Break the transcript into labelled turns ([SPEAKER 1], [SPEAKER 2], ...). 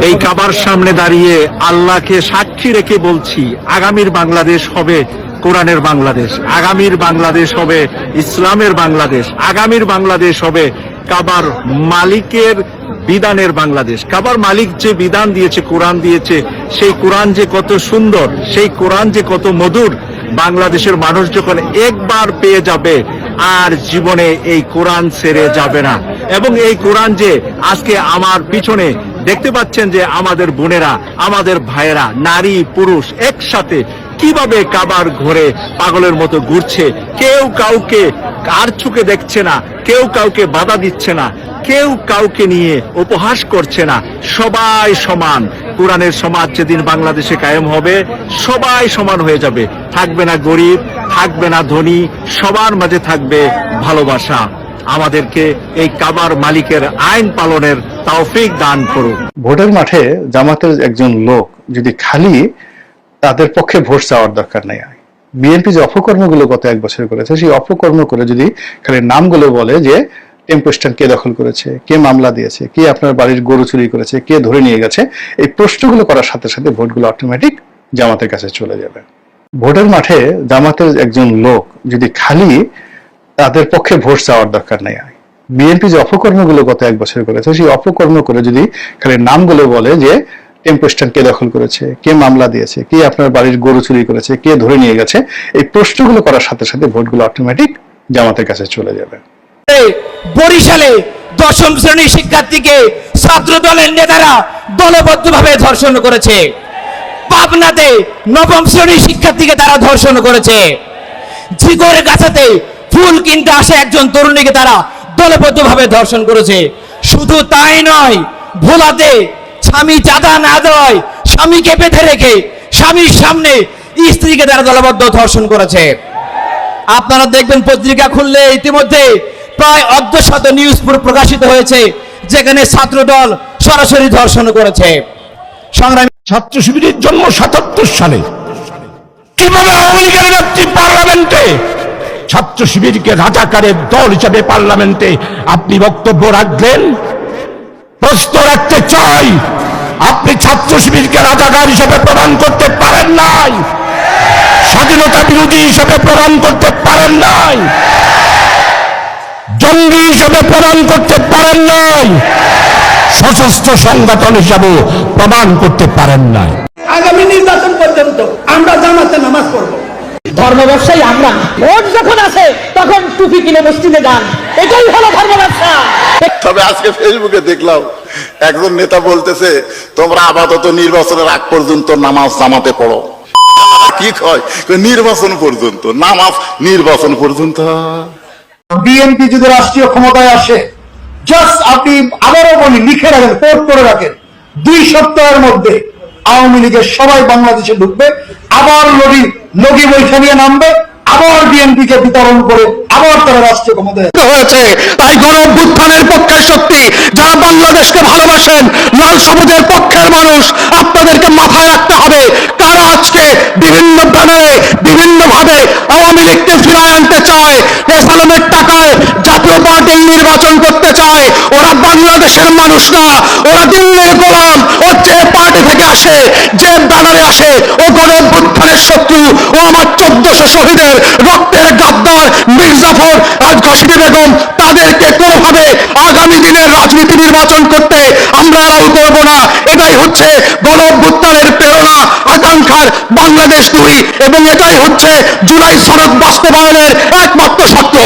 [SPEAKER 1] এই কাবার সামনে দাঁড়িয়ে আল্লাহকে সাক্ষী রেখে বলছি, আগামীর বাংলাদেশ হবে কোরআনের বাংলাদেশ, আগামীর বাংলাদেশ হবে ইসলামের বাংলাদেশ, আগামীর বাংলাদেশ হবে কাবার মালিকের বিধানের বাংলাদেশ। কাবার মালিক যে বিধান দিয়েছে, কোরআন দিয়েছে, সেই কোরআন যে কত সুন্দর, সেই কোরআন যে কত মধুর, বাংলাদেশের মানুষ যখন একবার পেয়ে যাবে আর জীবনে এই কোরআন ছেড়ে যাবে না। এবং এই কোরআন যে আজকে আমার পিছনে দেখতে পাচ্ছেন যে আমাদের বোনেরা, আমাদের ভাইয়েরা, নারী পুরুষ একসাথে কিভাবে কাবার ঘরে পাগলের মতো ঘুরছে, কেউ কাউকে আর চোখে দেখছে না, কেউ কাউকে বাধা দিচ্ছে না, কেউ কাউকে নিয়ে উপহাস করছে না, সবাই সমান। কোরআনের সমাজ যেদিন বাংলাদেশে কায়েম হবে, সবাই সমান হয়ে যাবে, থাকবে না গরিব, থাকবে না ধনী, সবার মাঝে থাকবে ভালোবাসা। আমাদেরকে এই কাবার মালিকের আইন পালনের তৌফিক দান করুন।
[SPEAKER 2] ভোটের মাঠে জামাতের একজন লোক যদি খালি তাদের পক্ষে ভোট চাওয়ার দরকার নেই, বিএনপি যে অপকর্মগুলো গত এক বছর করেছে, সেই অপকর্ম করে যদি খালি নামগুলো বলে যে টেম্পো স্ট্যান্ড কে দখল করেছে, কে মামলা দিয়েছে, কে আপনার বাড়ির গরু চুরি করেছে, কে ধরে নিয়ে গেছে, এই প্রশ্নগুলো করার সাথে সাথে ভোটগুলো অটোমেটিক জামাতের কাছে চলে যাবে। ভোটের মাঠে জামাতের একজন লোক যদি খালি তাদের পক্ষে ভোট চাওয়ার দরকার নেই, বিএনপি যে অপকর্মগুলো গত এক বছর করেছে, সেই অপকর্ম করে যদি খালি নামগুলো বলে যে টেম্পো স্ট্যান্ড কে দখল করেছে, কে মামলা দিয়েছে, কে আপনার বাড়ির গরু চুরি করেছে, কে ধরে নিয়ে গেছে, এই প্রশ্নগুলো করার সাথে সাথে ভোটগুলো অটোমেটিক জামাতের কাছে চলে যাবে।
[SPEAKER 3] বরিশালে 10ম শ্রেণীর শিক্ষার্থীকে ছাত্র দলের নেতারা দলবদ্ধভাবে ধর্ষণ করেছে। পাবনাতে 9ম শ্রেণীর শিক্ষার্থীকে তারা ধর্ষণ করেছে। ঝিগড় গাছাতে ফুল কিনতে আসে একজন তরুণীকে তারা দলবদ্ধভাবে ধর্ষণ করেছে। শুধু তাই নয়, ভোলাতে স্বামী চাঁদা না দেওয়ায় স্বামীকে বেঁধে রেখে স্বামীর সামনে স্ত্রীকে তারা দলবদ্ধ ধর্ষণ করেছে। আপনারা দেখবেন পত্রিকা খুললে ইতিমধ্যে প্রায় অর্ধশত নিউজ প্রকাশিত হয়েছে যেখানে ছাত্রদল সরাসরি ধর্ষণ করেছে। সংগ্রামী
[SPEAKER 4] ছাত্র শিবিরের জন্ম 77 সালে। কিভাবে আওয়ামী লীগের নেত্রী পার্লামেন্টে ছাত্র শিবিরকে রাজাকারের দল হিসেবে পার্লামেন্টে আপনি বক্তব্য রাখলেন? প্রশ্ন রাখতে চাই, আপনি ছাত্র শিবিরকে রাজাকার হিসেবে প্রমাণ করতে পারেন নাই, স্বাধীনতা বিরোধী হিসেবে প্রমাণ করতে পারেন নাই, জঙ্গি হিসেবে প্রমাণ করতে পারেন নাই, সশস্ত্র সংগঠন হিসাবে প্রমাণ করতে পারেন নাই।
[SPEAKER 5] আগামী নির্বাচন পর্যন্ত আমরা জামাতে নামাজ পড়ব।
[SPEAKER 6] ধর্ম ব্যবসায়ী আমরা, ভোট যখন আসে তখন টুপি কিনে মসজিদে যান, এটাই হলো ধর্ম ব্যবসা।
[SPEAKER 7] তবে আজকে ফেসবুকে দেখলাম একজন নেতা বলতেছে, তোমরা আপাতত নির্বাচনের আগ পর্যন্ত নামাজ জামাতে পড়ো। কি কয়? নির্বাচন পর্যন্ত নামাজ, নির্বাচন পর্যন্ত।
[SPEAKER 5] বিএনপি যদি রাষ্ট্রীয় ক্ষমতায় আসে, জাস্ট আপনি আবারও বলি, লিখে রাখেন, কোট করে রাখেন, 2 সপ্তাহের মধ্যে আওয়ামী লীগের সবাই বাংলাদেশে ঢুকবে, আবার লগি বৈঠা নিয়ে নামবে, আবার বিএনপি কে বিতরণ করে আবার তারা রাষ্ট্রীয় ক্ষমতায়
[SPEAKER 4] হয়েছে। তাই গণঅভ্যুত্থানের পক্ষের শক্তি যারা বাংলাদেশকে ভালোবাসেন, লাল সবুজের পক্ষের মানুষ, আপনাদেরকে মাথায় রাখতে হবে, কারা আজকে বিভিন্ন ব্যানারে বিভিন্ন ভাবে আওয়ামী লীগকে ফিরায় আনতে চায়, এসালামের টাকায় জাতীয় পার্টির নির্বাচন করতে চায়। ওরা বাংলাদেশের মানুষ না, ওরা দিল্লির গোলাম। ও যে পার্টি থেকে আসে, যে ব্যানারে আসে, ও গণঅভ্যুত্থানের শত্রু। ও আমার 1400 শহীদের রক্তের গাদ্দার মীর জাফর আর ঘসিটি বেগম। তাদেরকে কোনোভাবে আগামী দিনের রাজনীতি নির্বাচন করতে আমরা অ্যালাউ করব না। এটাই হচ্ছে গণঅভ্যুত্থানের প্রেরণা, আকাঙ্ক্ষার বাংলাদেশ 2, এবং এটাই হচ্ছে জুলাই সনদ বাস্তবায়নের একমাত্র শর্ত।